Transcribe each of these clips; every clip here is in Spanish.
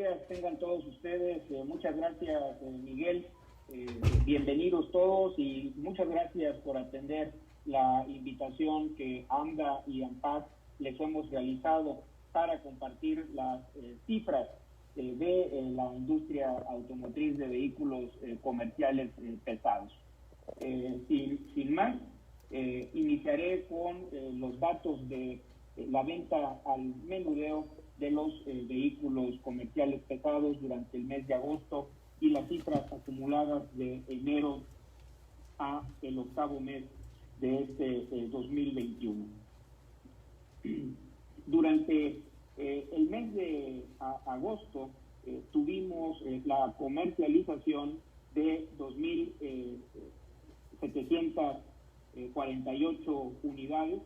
días tengan todos ustedes. Muchas gracias, Miguel. Bienvenidos todos y muchas gracias por atender la invitación que AMDA y ANPAC les hemos realizado para compartir las cifras de la industria automotriz de vehículos comerciales pesados. Sin más, iniciaré con los datos de la venta al menudeo de los vehículos comerciales pesados durante el mes de agosto y las cifras acumuladas de enero a el octavo mes de este 2021. Durante el mes de agosto tuvimos la comercialización de 2,748 unidades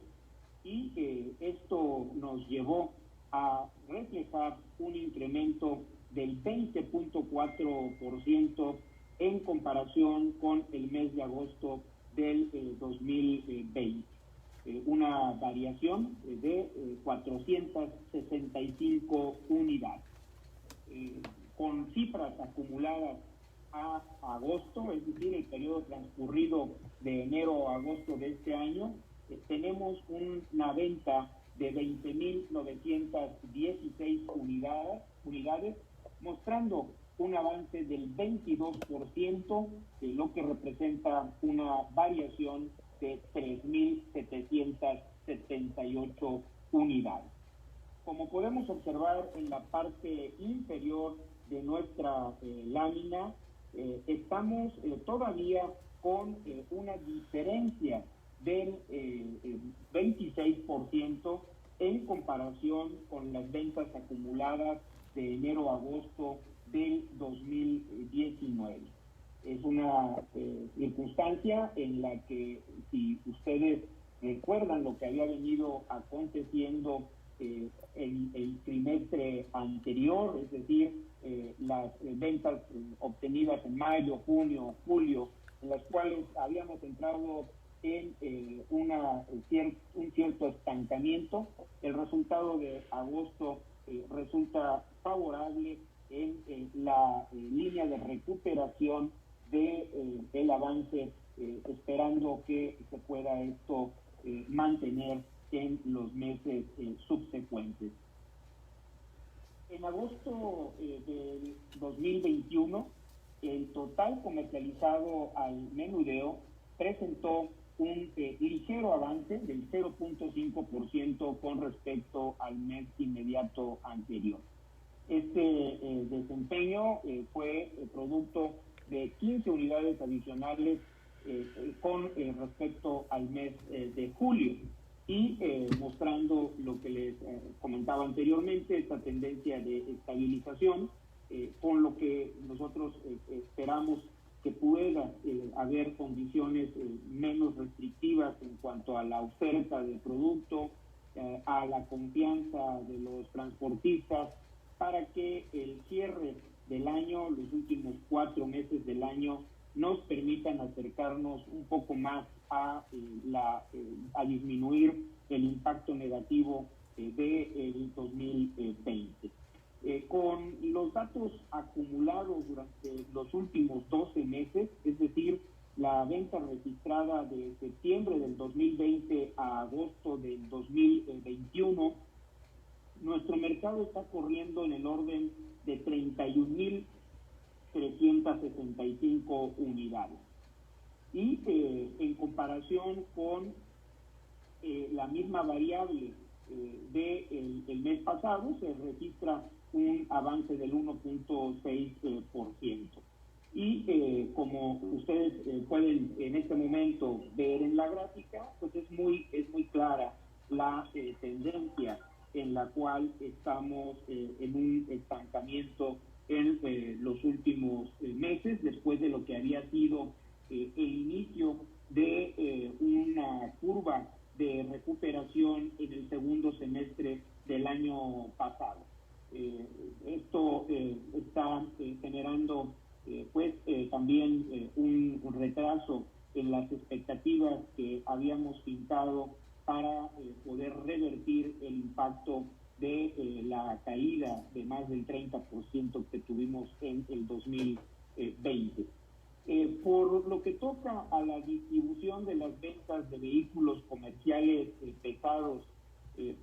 y esto nos llevó a reflejar un incremento del 20.4% en comparación con el mes de agosto del 2020. Una variación de 465 unidades. Con cifras acumuladas a agosto, es decir, el periodo transcurrido de enero a agosto de este año, tenemos una venta de 20.916 unidades, mostrando un avance del 22%, lo que representa una variación de 3.778 unidades. Como podemos observar en la parte inferior de nuestra lámina, estamos todavía con una diferencia del 26% en comparación con las ventas acumuladas de enero a agosto del 2019. Es una circunstancia en la que, si ustedes recuerdan lo que había venido aconteciendo en el trimestre anterior, es decir, las ventas obtenidas en mayo, junio, julio, en las cuales habíamos entrado en un cierto estancamiento, el resultado de agosto resulta favorable en la línea de recuperación del avance, esperando que se pueda esto mantener en los meses subsecuentes. En agosto del 2021, el total comercializado al menudeo presentó un ligero avance del 0.5% con respecto al mes inmediato anterior. Este desempeño fue producto de 15 unidades adicionales con respecto al mes de julio y mostrando lo que les comentaba anteriormente, esta tendencia de estabilización, con lo que nosotros esperamos que pueda haber condiciones menos restrictivas en cuanto a la oferta del producto, a la confianza de los transportistas, para que el cierre del año, los últimos 4 meses del año, nos permitan acercarnos un poco más a disminuir el impacto negativo del 2020. Con los datos acumulados durante los últimos 12 meses, es decir, la venta registrada de septiembre del 2020 a agosto del 2021, nuestro mercado está corriendo en el orden de 31.365 unidades. Y en comparación con la misma variable del mes pasado, se registra un avance del 1.6%. Y como ustedes pueden en este momento ver en la gráfica, pues es muy clara la tendencia en la cual estamos en un estancamiento en los últimos meses, después de lo que había sido el inicio de una curva de recuperación en el segundo semestre del año pasado. Esto está generando también un retraso en las expectativas que habíamos pintado para poder revertir el impacto de la caída de más del 30% que tuvimos en el 2020. Por lo que toca a la distribución de las ventas de vehículos comerciales pesados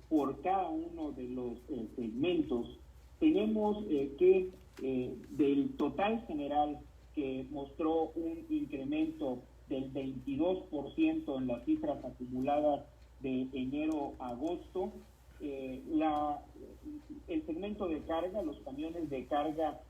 por cada uno de los segmentos, tenemos que del total general, que mostró un incremento del 22% en las cifras acumuladas de enero a agosto, el segmento de carga, los camiones de carga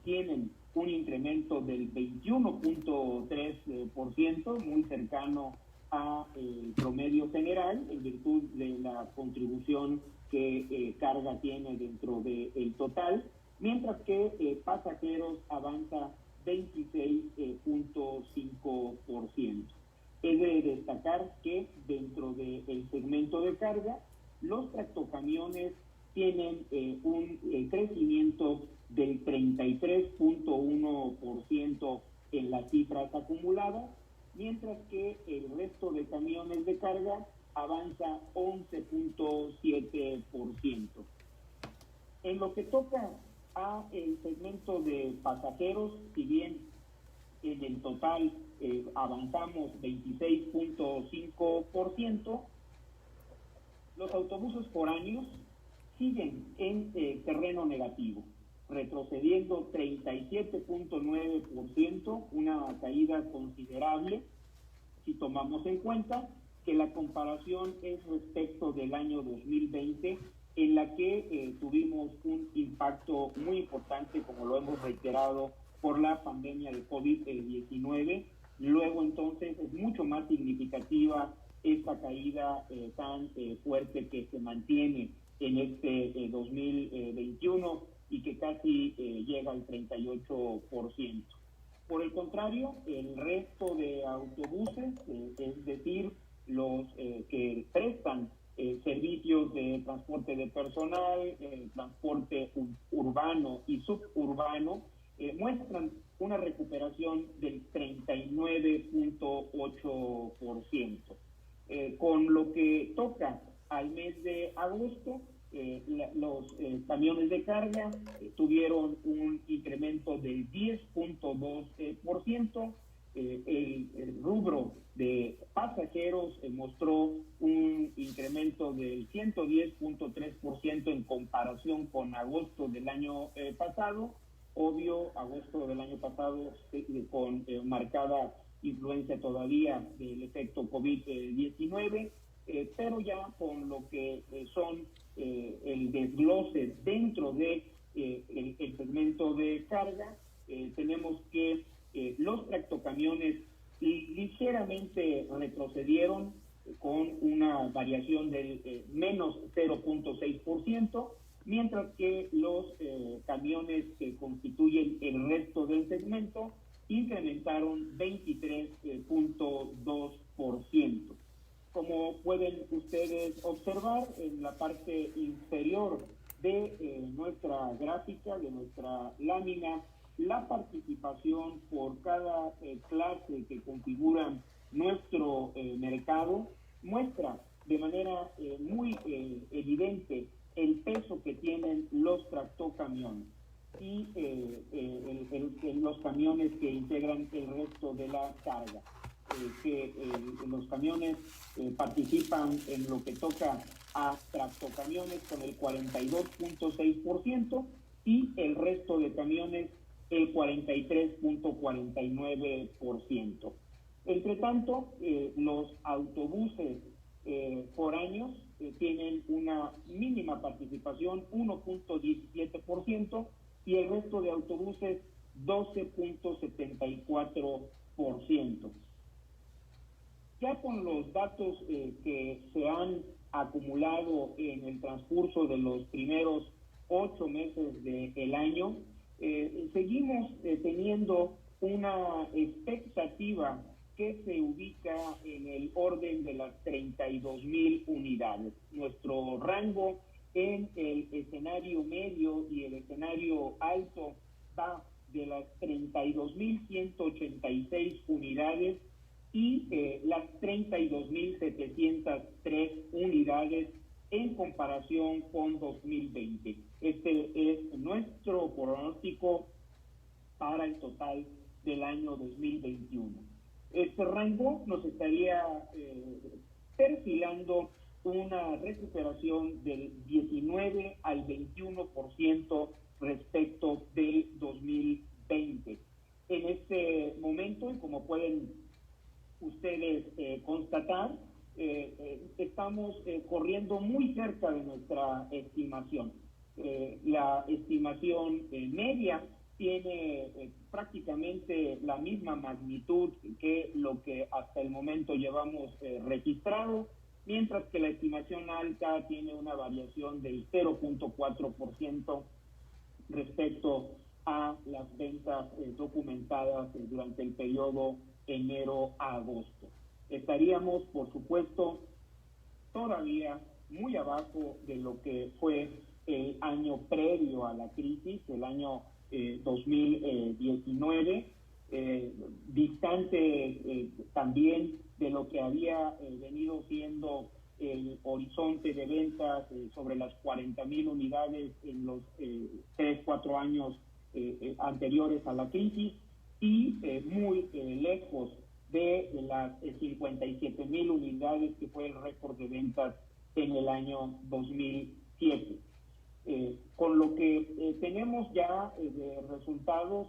tienen un incremento del 21.3%, muy cercano a el promedio general, en virtud de la contribución que carga tiene dentro del total, mientras que pasajeros avanza 26.5%. Es de destacar que dentro del segmento de carga, los tractocamiones tienen un crecimiento del 33.1% en las cifras acumuladas, mientras que el resto de camiones de carga avanza 11.7%. En lo que toca a el segmento de pasajeros, si bien en el total avanzamos 26.5%, los autobuses foráneos siguen en terreno negativo, retrocediendo 37.9%, una caída considerable si tomamos en cuenta que la comparación es respecto del año 2020, en la que tuvimos un impacto muy importante, como lo hemos reiterado, por la pandemia de COVID-19. Luego entonces es mucho más significativa esta caída tan fuerte que se mantiene en este 2021 y que casi llega al 38%. Por el contrario, el resto de autobuses, es decir, los que prestan servicios de transporte de personal, transporte urbano y suburbano, muestran una recuperación del 39.8%. Con lo que toca al mes de agosto, los camiones de carga tuvieron un incremento del 10.2%, el rubro de pasajeros mostró un incremento del 110.3% en comparación con agosto del año pasado. Obvio, agosto del año pasado con marcada influencia todavía del efecto COVID-19, pero ya con lo que son el desglose dentro de el segmento de carga, tenemos que los tractocamiones ligeramente retrocedieron con una variación del menos 0.6%, mientras que los camiones que constituyen el resto del segmento incrementaron 23.2%. Como pueden ustedes observar en la parte inferior de nuestra gráfica, de nuestra lámina, la participación por cada clase que configuran nuestro mercado muestra de manera muy evidente el peso que tienen los tractocamiones y los camiones que integran el resto de la carga. Los camiones participan en lo que toca a tractocamiones con el 42.6% y el resto de camiones el 43.49%. Entre tanto, los autobuses foráneos tienen una mínima participación, 1.17%, y el resto de autobuses 12.74%. Ya con los datos que se han acumulado en el transcurso de los primeros 8 meses del año, seguimos teniendo una expectativa que se ubica en el orden de las 32,000 unidades. Nuestro rango en el escenario medio y el escenario alto va de las 32,186 unidades y las 32,703 unidades en comparación con 2020. Este es nuestro pronóstico para el total del año 2021. Este rango nos estaría perfilando una recuperación del 19 al 21% respecto del 2020. En este momento, y como pueden ustedes constatar, estamos corriendo muy cerca de nuestra estimación. La estimación media tiene prácticamente la misma magnitud que lo que hasta el momento llevamos registrado, mientras que la estimación alta tiene una variación del 0.4% respecto a las ventas documentadas durante el periodo enero a agosto. Estaríamos, por supuesto, todavía muy abajo de lo que fue el año previo a la crisis, el año 2019, distante también de lo que había venido siendo el horizonte de ventas sobre las 40,000 unidades en los 3-4 años anteriores a la crisis, y muy lejos de las 57,000 unidades que fue el récord de ventas en el año 2007. Con lo que tenemos ya de resultados,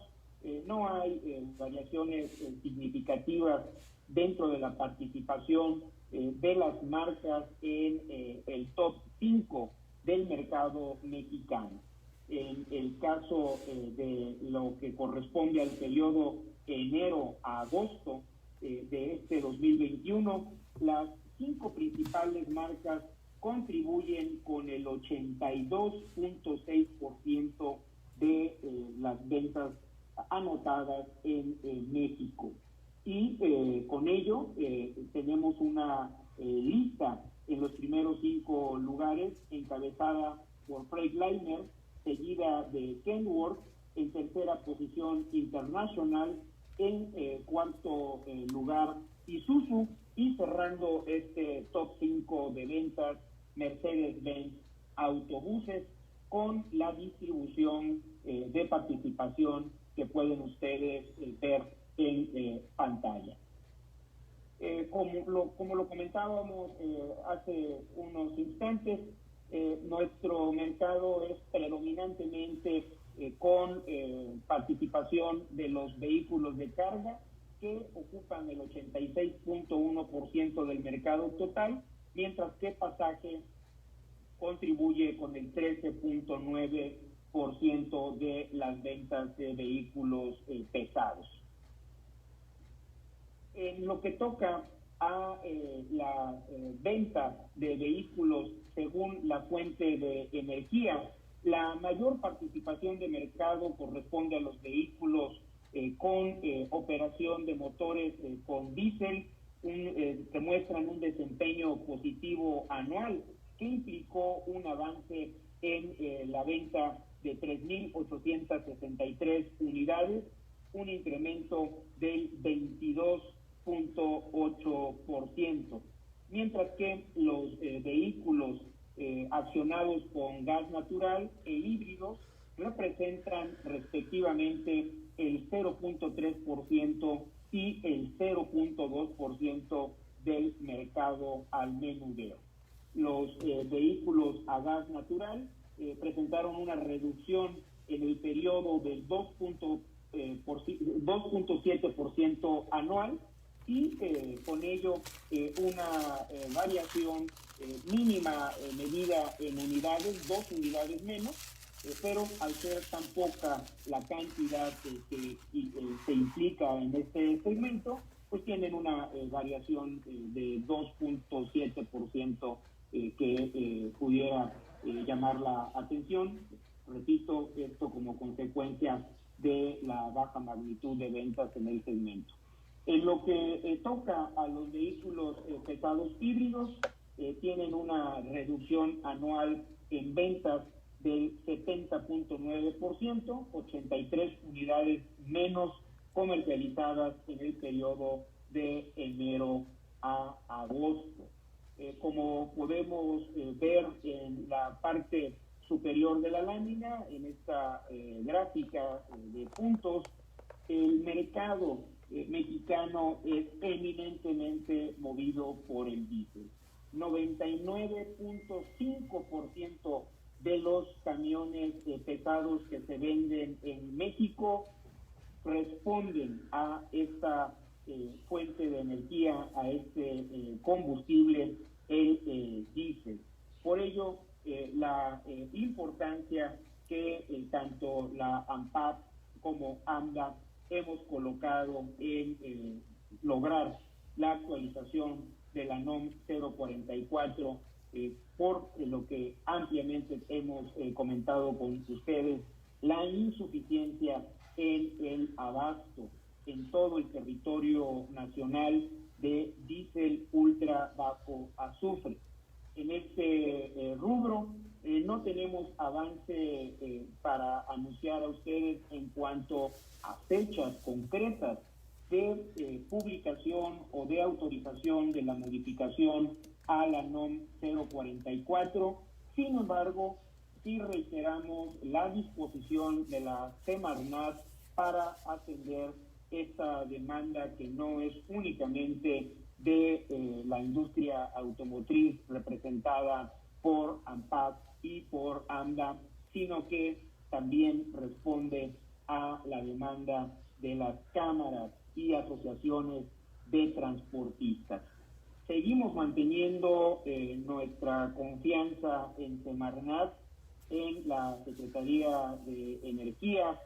no hay variaciones significativas dentro de la participación de las marcas en el top 5 del mercado mexicano. En el caso de lo que corresponde al periodo enero a agosto de este 2021, las 5 principales marcas contribuyen con el 82.6% de las ventas anotadas en México. Y con ello tenemos una lista en los primeros 5 lugares, encabezada por Freightliner, seguida de Kenworth, en tercera posición International, en cuarto lugar Isuzu, y cerrando este top 5 de ventas Mercedes-Benz Autobuses, con la distribución de participación que pueden ustedes ver en pantalla. Como lo comentábamos hace unos instantes, nuestro mercado es predominantemente con participación de los vehículos de carga, que ocupan el 86.1% del mercado total, mientras que pasaje contribuye con el 13.9% de las ventas de vehículos pesados. En lo que toca a la venta de vehículos según la fuente de energía, la mayor participación de mercado corresponde a los vehículos con operación de motores con diésel, que muestran un desempeño positivo anual, que implicó un avance en la venta de 3,863 unidades, un incremento del 22.8%, mientras que los vehículos accionados con gas natural e híbridos representan respectivamente el 0.3% y el 0.2% del mercado al menudeo. Los vehículos a gas natural presentaron una reducción en el periodo del 2.7% anual, y con ello una variación mínima medida en unidades, 2 unidades menos, pero al ser tan poca la cantidad que se implica en este segmento, pues tienen una variación de 2.7% que pudiera llamar la atención. Repito, esto como consecuencia de la baja magnitud de ventas en el segmento. En lo que toca a los vehículos pesados híbridos, tienen una reducción anual en ventas del 70.9%, 83 unidades menos comercializadas en el periodo de enero a agosto. Como podemos ver en la parte superior de la lámina, en esta gráfica de puntos, el mercado mexicano es eminentemente movido por el diésel. 99.5% de los camiones pesados que se venden en México responden a esta fuente de energía, a este combustible, el diésel. Por ello, la importancia que tanto la ANPAP como AMDA hemos colocado en lograr la actualización de la NOM 044, por lo que ampliamente hemos comentado con ustedes, la insuficiencia en el abasto en todo el territorio nacional de diésel ultra bajo azufre. En este rubro no tenemos avance para anunciar a ustedes en cuanto a fechas concretas de publicación o de autorización de la modificación a la NOM 044. Sin embargo, sí reiteramos la disposición de la Semarnat para atender esta demanda que no es únicamente de la industria automotriz representada por ANPAC y por AMDA, sino que también responde a la demanda de las cámaras y asociaciones de transportistas. Seguimos manteniendo nuestra confianza en Semarnat, en la Secretaría de Energía.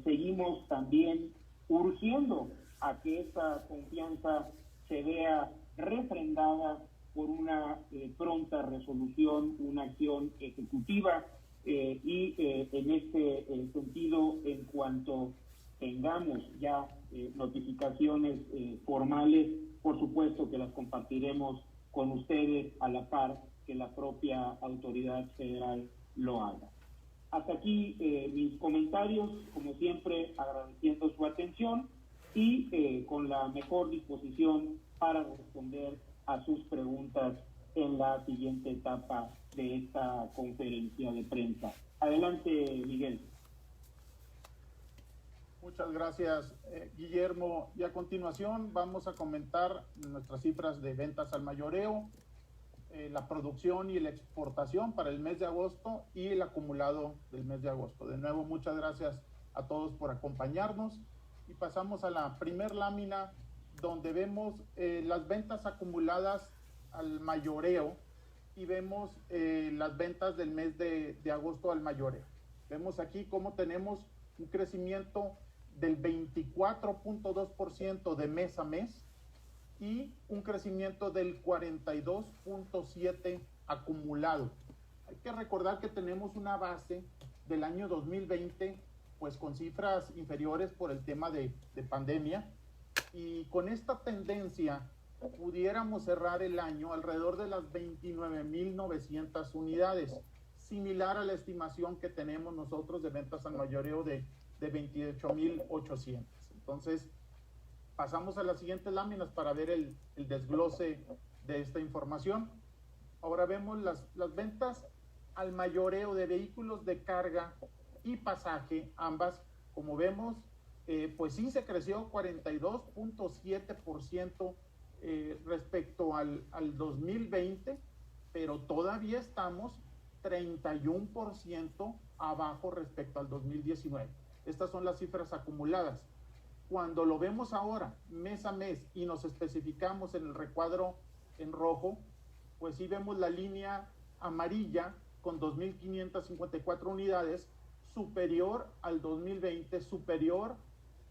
Seguimos también urgiendo a que esa confianza se vea refrendada por una pronta resolución, una acción ejecutiva, y en este sentido, en cuanto tengamos ya notificaciones formales, por supuesto que las compartiremos con ustedes a la par que la propia autoridad federal lo haga. Hasta aquí mis comentarios, como siempre agradeciendo su atención y con la mejor disposición para responder a sus preguntas en la siguiente etapa de esta conferencia de prensa. Adelante, Miguel. Muchas gracias, Guillermo. Y a continuación vamos a comentar nuestras cifras de ventas al mayoreo, la producción y la exportación para el mes de agosto y el acumulado del mes de agosto. De nuevo, muchas gracias a todos por acompañarnos y pasamos a la primer lámina donde vemos las ventas acumuladas al mayoreo y vemos las ventas del mes de agosto al mayoreo. Vemos aquí cómo tenemos un crecimiento del 24.2% de mes a mes y un crecimiento del 42.7% acumulado. Hay que recordar que tenemos una base del año 2020 pues con cifras inferiores por el tema de pandemia, y con esta tendencia pudiéramos cerrar el año alrededor de las 29.900 unidades, similar a la estimación que tenemos nosotros de ventas al mayoreo de 28.800. Entonces, pasamos a las siguientes láminas para ver el desglose de esta información. Ahora vemos las ventas al mayoreo de vehículos de carga y pasaje, ambas, como vemos, pues sí se creció 42.7% respecto al 2020, pero todavía estamos 31% abajo respecto al 2019. Estas son las cifras acumuladas. Cuando lo vemos ahora, mes a mes, y nos especificamos en el recuadro en rojo, pues sí vemos la línea amarilla con 2.554 unidades, superior al 2020, superior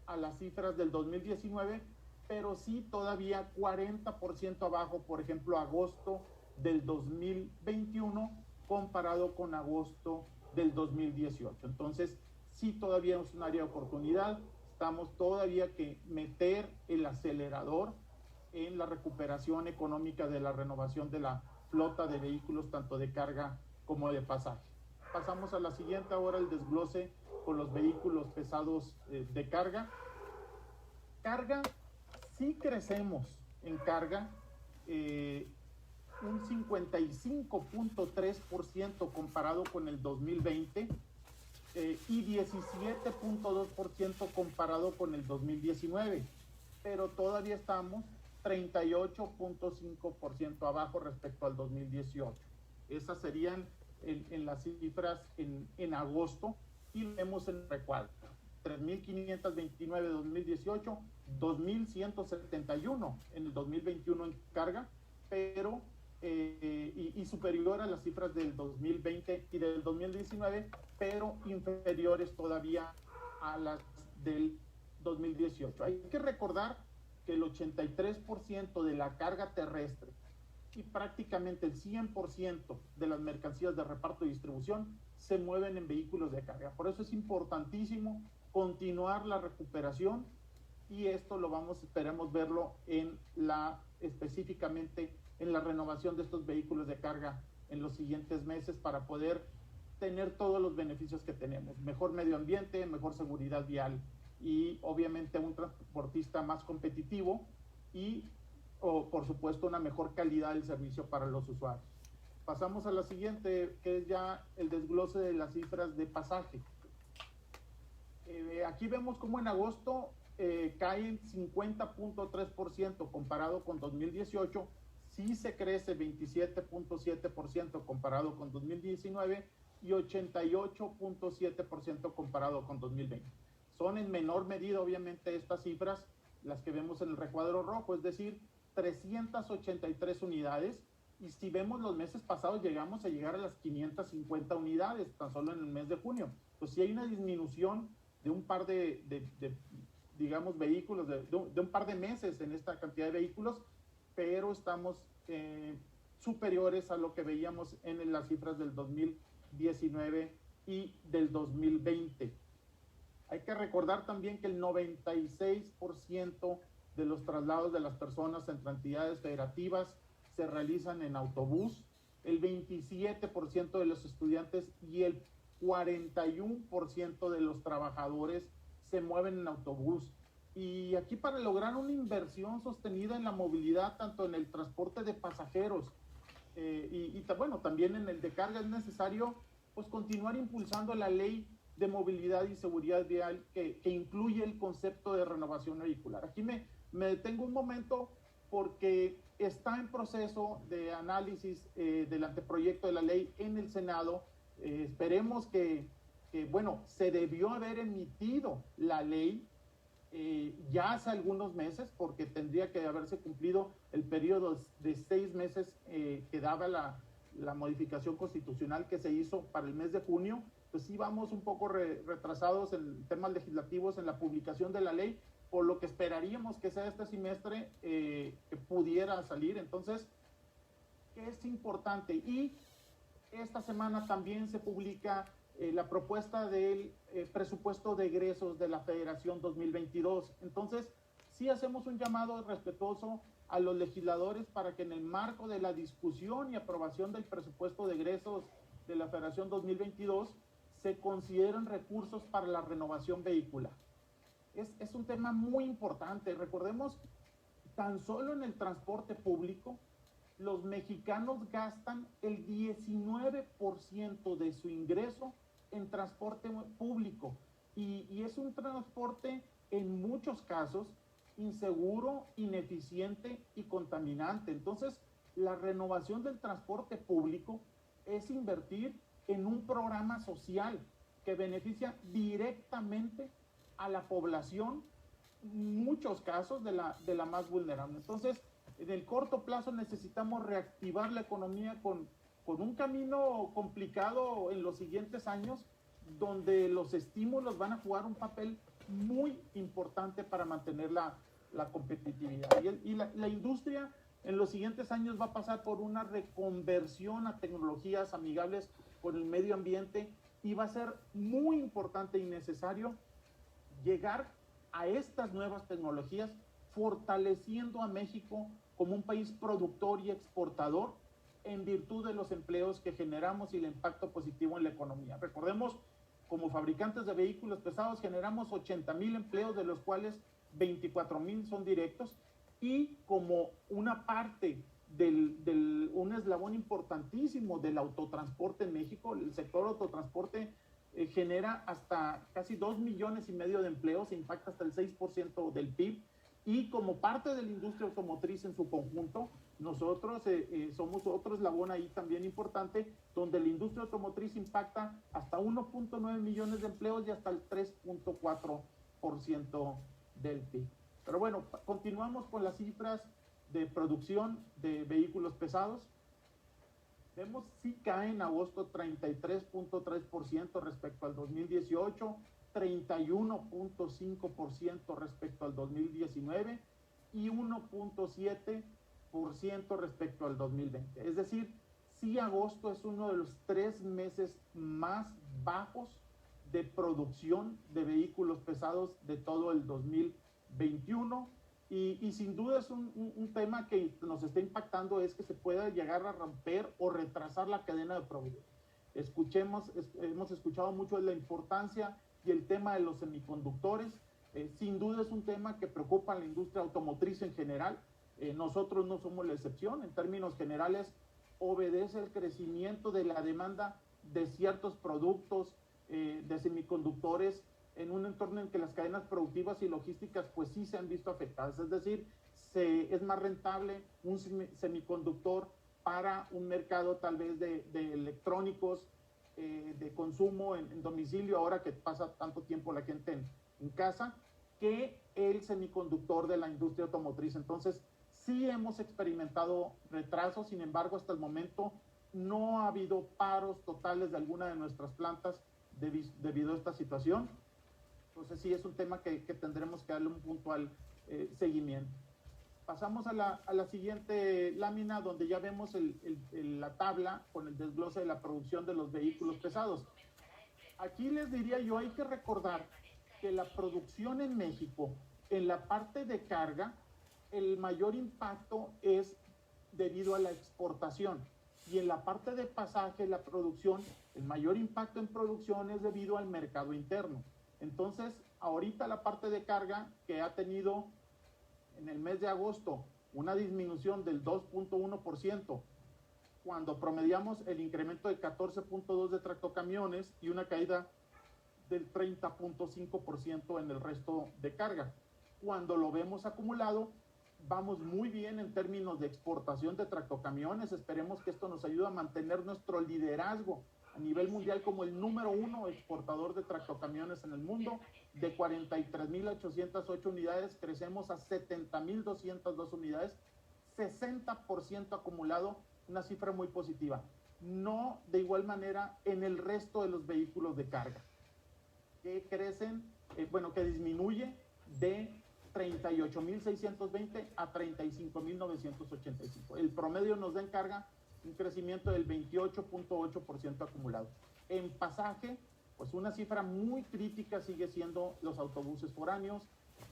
a las cifras del 2019, pero sí todavía 40% abajo, por ejemplo, agosto del 2021 comparado con agosto del 2018. Entonces, sí todavía es un área de oportunidad. Estamos todavía que meter el acelerador en la recuperación económica de la renovación de la flota de vehículos, tanto de carga como de pasaje. Pasamos a la siguiente, ahora el desglose con los vehículos pesados de carga. Carga, sí crecemos en carga, un 55.3% comparado con el 2020 y 17.2% comparado con el 2019, pero todavía estamos 38.5% abajo respecto al 2018. Esas serían en las cifras en agosto, y vemos en el recuadro 3.529 en 2018, 2.171 en el 2021 en carga, pero y superior a las cifras del 2020 y del 2019, pero inferiores todavía a las del 2018. Hay que recordar que el 83% de la carga terrestre y prácticamente el 100% de las mercancías de reparto y distribución se mueven en vehículos de carga. Por eso es importantísimo continuar la recuperación, y esto esperemos verlo específicamente en la renovación de estos vehículos de carga en los siguientes meses, para poder tener todos los beneficios que tenemos: mejor medio ambiente, mejor seguridad vial y obviamente un transportista más competitivo y, por supuesto, una mejor calidad del servicio para los usuarios. Pasamos a la siguiente, que es ya el desglose de las cifras de pasaje. Aquí vemos cómo en agosto cae 50.3% comparado con 2018, sí se crece 27.7% comparado con 2019 y 88.7% comparado con 2020. Son en menor medida, obviamente, estas cifras las que vemos en el recuadro rojo, es decir, 383 unidades, y si vemos los meses pasados llegamos a llegar a las 550 unidades tan solo en el mes de junio. Pues sí hay una disminución de un par digamos, vehículos, de un par de meses en esta cantidad de vehículos, pero estamos superiores a lo que veíamos en las cifras del 2019 y del 2020. Hay que recordar también que el 96% de los traslados de las personas entre entidades federativas se realizan en autobús, el 27% de los estudiantes y el 41% de los trabajadores se mueven en autobús. Y aquí, para lograr una inversión sostenida en la movilidad, tanto en el transporte de pasajeros bueno, también en el de carga, es necesario pues continuar impulsando la ley de movilidad y seguridad vial que incluye el concepto de renovación vehicular. Aquí me detengo un momento porque está en proceso de análisis del anteproyecto de la ley en el Senado. Esperemos que, bueno, se debió haber emitido la ley ya hace algunos meses, porque tendría que haberse cumplido el periodo de 6 meses que daba la modificación constitucional que se hizo para el mes de junio. Pues sí vamos un poco retrasados en temas legislativos en la publicación de la ley, por lo que esperaríamos que sea este semestre que pudiera salir. Entonces, es importante. Y esta semana también se publica la propuesta del presupuesto de egresos de la Federación 2022. Entonces, sí hacemos un llamado respetuoso a los legisladores para que en el marco de la discusión y aprobación del presupuesto de egresos de la Federación 2022 se consideren recursos para la renovación vehicular. Es un tema muy importante. Recordemos, tan solo en el transporte público, los mexicanos gastan el 19% de su ingreso en transporte público, y es un transporte en muchos casos inseguro, ineficiente y contaminante. Entonces, la renovación del transporte público es invertir en un programa social que beneficia directamente a la población, en muchos casos de la más vulnerable. Entonces, en el corto plazo necesitamos reactivar la economía con un camino complicado en los siguientes años, donde los estímulos van a jugar un papel muy importante para mantener la competitividad. Y la industria en los siguientes años va a pasar por una reconversión a tecnologías amigables con el medio ambiente, y va a ser muy importante y necesario llegar a estas nuevas tecnologías, fortaleciendo a México como un país productor y exportador en virtud de los empleos que generamos y el impacto positivo en la economía. Recordemos, como fabricantes de vehículos pesados generamos 80,000 empleos, de los cuales 24,000 son directos, y como una parte un eslabón importantísimo del autotransporte en México. El sector autotransporte genera hasta casi 2,5 millones de empleos, impacta hasta el 6% del PIB, y como parte de la industria automotriz en su conjunto, nosotros somos otro eslabón ahí también importante, donde la industria automotriz impacta hasta 1,9 millones de empleos y hasta el 3,4% del PIB. Pero bueno, continuamos con las cifras de producción de vehículos pesados. Vemos sí cae en agosto 33,3% respecto al 2018, 31,5% respecto al 2019 y 1,7% respecto al 2020. Es decir, sí agosto es uno de los 3 meses más bajos de producción de vehículos pesados de todo el 2021. Y sin duda es un tema que nos está impactando, es que se pueda llegar a romper o retrasar la cadena de proveedores. Hemos escuchado mucho de la importancia y el tema de los semiconductores. Sin duda es un tema que preocupa a la industria automotriz en general. Nosotros no somos la excepción. En términos generales, obedece el crecimiento de la demanda de ciertos productos de semiconductores en un entorno en que las cadenas productivas y logísticas pues sí se han visto afectadas. Es decir, es más rentable un semiconductor para un mercado tal vez de electrónicos, de consumo en domicilio, ahora que pasa tanto tiempo la gente en casa, que el semiconductor de la industria automotriz. Entonces, sí hemos experimentado retrasos, sin embargo, hasta el momento no ha habido paros totales de alguna de nuestras plantas debido a esta situación. Entonces sí es un tema que tendremos que darle un puntual seguimiento. Pasamos a la siguiente lámina, donde ya vemos la tabla con el desglose de la producción de los vehículos pesados. Aquí les diría yo, hay que recordar que la producción en México, en la parte de carga, el mayor impacto es debido a la exportación. Y en la parte de pasaje, la producción, el mayor impacto en producción es debido al mercado interno. Entonces, ahorita la parte de carga, que ha tenido en el mes de agosto una disminución del 2,1%, cuando promediamos el incremento de 14,2% de tractocamiones y una caída del 30,5% en el resto de carga. Cuando lo vemos acumulado, vamos muy bien en términos de exportación de tractocamiones. Esperemos que esto nos ayude a mantener nuestro liderazgo a nivel mundial como el número 1 exportador de tractocamiones en el mundo. De 43,808 unidades crecemos a 70,202 unidades, 60% acumulado, una cifra muy positiva. No de igual manera en el resto de los vehículos de carga, que crecen, que disminuye de 38,620 a 35,985. El promedio nos da en carga un crecimiento del 28,8% acumulado. En pasaje, pues una cifra muy crítica sigue siendo los autobuses foráneos,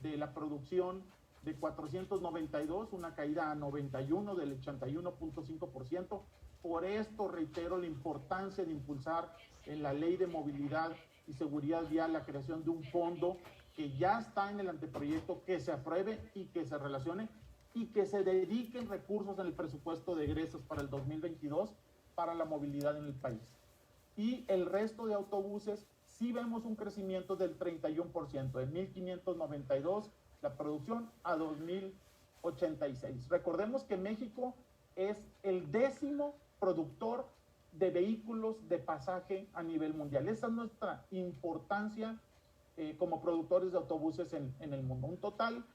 de la producción de 492, una caída a 91 del 81,5%. Por esto reitero la importancia de impulsar en la Ley de Movilidad y Seguridad Vial la creación de un fondo que ya está en el anteproyecto, que se apruebe y que se relacione y que se dediquen recursos en el presupuesto de egresos para el 2022 para la movilidad en el país. Y el resto de autobuses sí vemos un crecimiento del 31%, de 1,592 la producción a 2,086. Recordemos que México es el 10º productor de vehículos de pasaje a nivel mundial. Esa es nuestra importancia como productores de autobuses en el mundo. Un total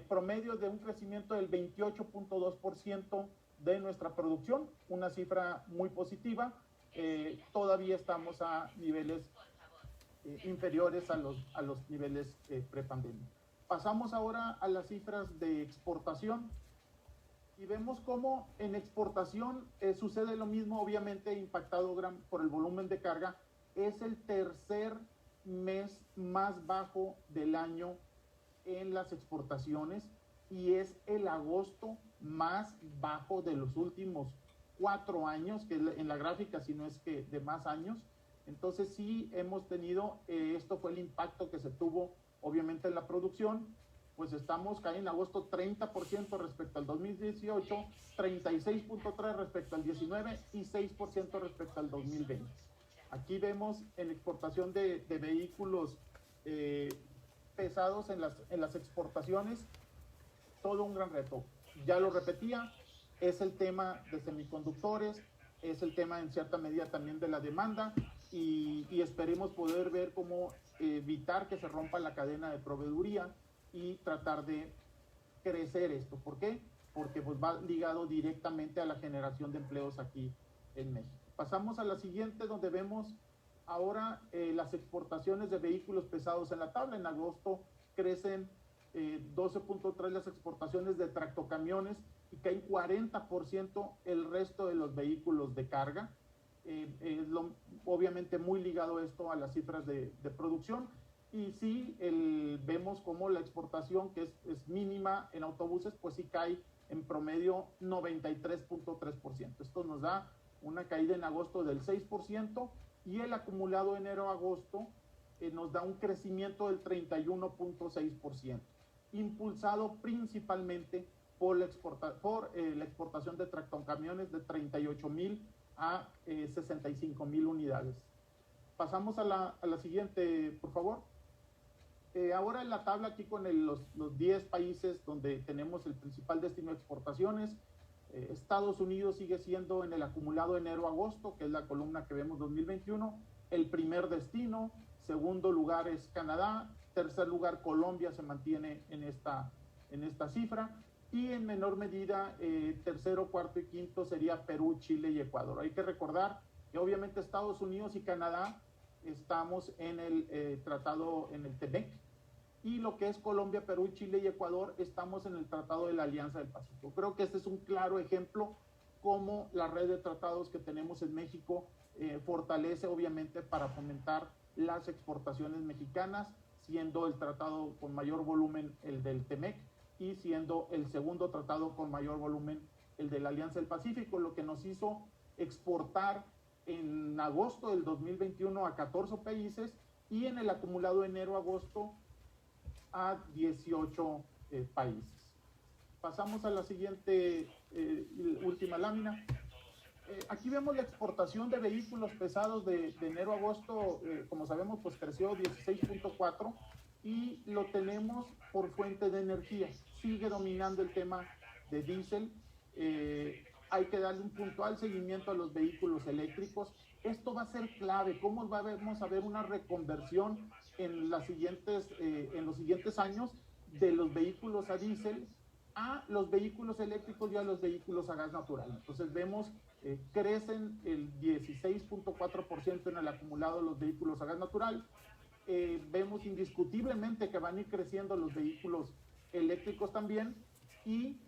promedio de un crecimiento del 28,2% de nuestra producción, una cifra muy positiva. Todavía estamos a niveles inferiores a los niveles prepandemia. Pasamos ahora a las cifras de exportación y vemos cómo en exportación sucede lo mismo, obviamente impactado por el volumen de carga. Es el tercer mes más bajo del año en las exportaciones y es el agosto más bajo de los últimos 4 años, que en la gráfica si no es que de más años. Entonces sí hemos tenido, esto fue el impacto que se tuvo obviamente en la producción. pues estamos cayendo en agosto 30% respecto al 2018, 36.3% respecto al 19 y 6% respecto al 2020. Aquí vemos en exportación de vehículos pesados en las exportaciones, todo un gran reto. Ya lo repetía, es el tema de semiconductores, es el tema en cierta medida también de la demanda y esperemos poder ver cómo evitar que se rompa la cadena de proveeduría y tratar de crecer esto. ¿Por qué? Porque pues va ligado directamente a la generación de empleos aquí en México. Pasamos a la siguiente, donde vemos ahora las exportaciones de vehículos pesados en la tabla. En agosto crecen 12.3 las exportaciones de tractocamiones y caen 40% el resto de los vehículos de carga. Obviamente muy ligado esto a las cifras de producción. Y sí, vemos como la exportación, que es mínima en autobuses, pues sí cae en promedio 93.3%. Esto nos da una caída en agosto del 6% y el acumulado enero-agosto nos da un crecimiento del 31.6%, impulsado principalmente por la exportación de tractocamiones de 38,000 a 65,000 unidades. Pasamos a la siguiente, por favor. Ahora en la tabla aquí con los 10 países donde tenemos el principal destino de exportaciones, Estados Unidos sigue siendo en el acumulado enero-agosto, que es la columna que vemos 2021, el primer destino. Segundo lugar es Canadá, tercer lugar Colombia se mantiene en esta cifra, y en menor medida tercero, cuarto y quinto sería Perú, Chile y Ecuador. Hay que recordar que obviamente Estados Unidos y Canadá estamos en el tratado, en el TEMEC, y lo que es Colombia, Perú, Chile y Ecuador estamos en el Tratado de la Alianza del Pacífico. Creo que este es un claro ejemplo cómo la red de tratados que tenemos en México fortalece obviamente para fomentar las exportaciones mexicanas, siendo el tratado con mayor volumen el del TEMEC y siendo el segundo tratado con mayor volumen el de la Alianza del Pacífico, lo que nos hizo exportar en agosto del 2021 a 14 países y en el acumulado enero-agosto a 18 países. Pasamos a la siguiente, última lámina. Aquí vemos la exportación de vehículos pesados de enero a agosto, como sabemos, pues creció 16.4 y lo tenemos por fuente de energía. Sigue dominando el tema de diésel. Hay que darle un puntual seguimiento a los vehículos eléctricos. Esto va a ser clave. ¿Cómo vamos a ver una reconversión en los siguientes años de los vehículos a diésel a los vehículos eléctricos y a los vehículos a gas natural? Entonces vemos, crecen el 16.4% en el acumulado de los vehículos a gas natural. Vemos indiscutiblemente que van a ir creciendo los vehículos eléctricos también y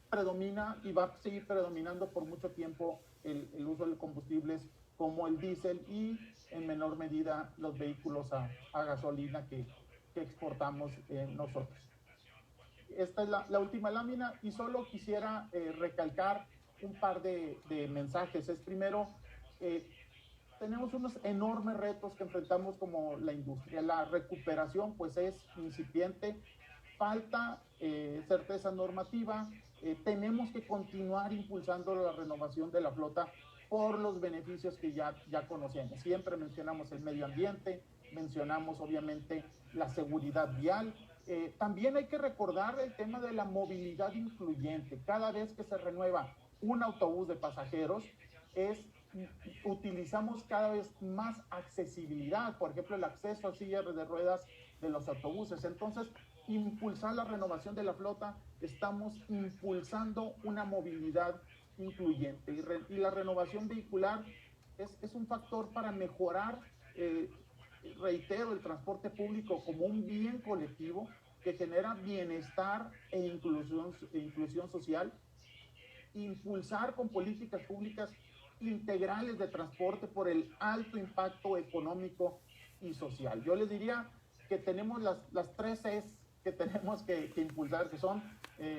predomina y va a seguir predominando por mucho tiempo el uso de combustibles como el diésel y en menor medida los vehículos a gasolina que exportamos nosotros. Esta es la última lámina y solo quisiera recalcar un par de mensajes. Es primero, tenemos unos enormes retos que enfrentamos como la industria. La recuperación pues es incipiente, falta certeza normativa, tenemos que continuar impulsando la renovación de la flota por los beneficios que ya conocemos. Siempre mencionamos el medio ambiente, mencionamos obviamente la seguridad vial. También hay que recordar el tema de la movilidad incluyente. Cada vez que se renueva un autobús de pasajeros, utilizamos cada vez más accesibilidad, por ejemplo, el acceso a sillas de ruedas de los autobuses. Entonces, impulsar la renovación de la flota, estamos impulsando una movilidad incluyente. Y la renovación vehicular es un factor para mejorar, reitero, el transporte público como un bien colectivo que genera bienestar e inclusión social. Impulsar con políticas públicas integrales de transporte por el alto impacto económico y social. Yo les diría que tenemos las tres Cs que tenemos que impulsar, que son,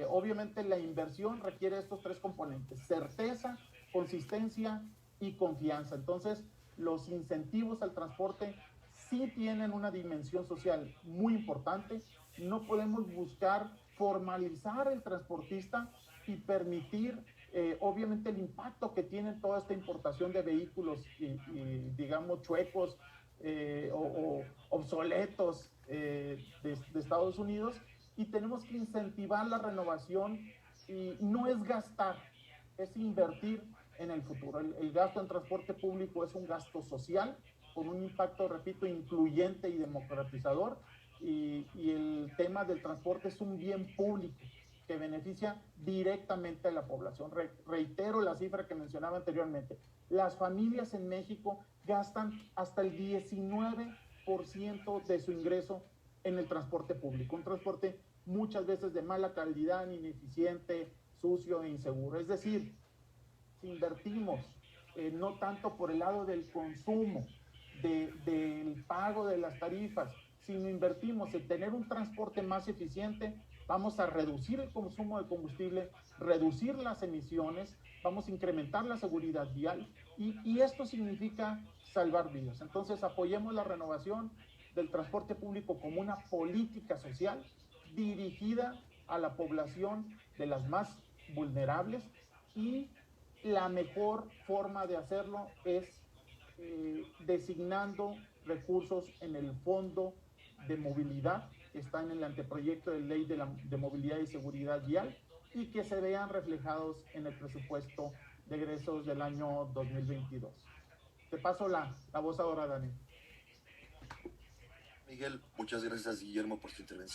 obviamente, la inversión requiere estos tres componentes: certeza, consistencia y confianza. Entonces, los incentivos al transporte sí tienen una dimensión social muy importante. No podemos buscar formalizar el transportista y permitir, obviamente, el impacto que tiene toda esta importación de vehículos y digamos, chuecos o obsoletos de Estados Unidos, y tenemos que incentivar la renovación, y no es gastar, es invertir en el futuro. El gasto en transporte público es un gasto social con un impacto, repito, incluyente y democratizador, y el tema del transporte es un bien público que beneficia directamente a la población. Reitero la cifra que mencionaba anteriormente. Las familias en México gastan hasta el 19% de su ingreso en el transporte público, un transporte muchas veces de mala calidad, ineficiente, sucio e inseguro. Es decir, si invertimos no tanto por el lado del consumo, del pago de las tarifas, sino invertimos en tener un transporte más eficiente, vamos a reducir el consumo de combustible, reducir las emisiones, vamos a incrementar la seguridad vial, y esto significa salvar vidas. Entonces, apoyemos la renovación del transporte público como una política social dirigida a la población de las más vulnerables, y la mejor forma de hacerlo es designando recursos en el Fondo de Movilidad, que está en el anteproyecto de ley de movilidad y seguridad vial, y que se vean reflejados en el presupuesto de egresos del año 2022. Te paso la voz ahora, Dani. Miguel, muchas gracias, Guillermo, por tu intervención.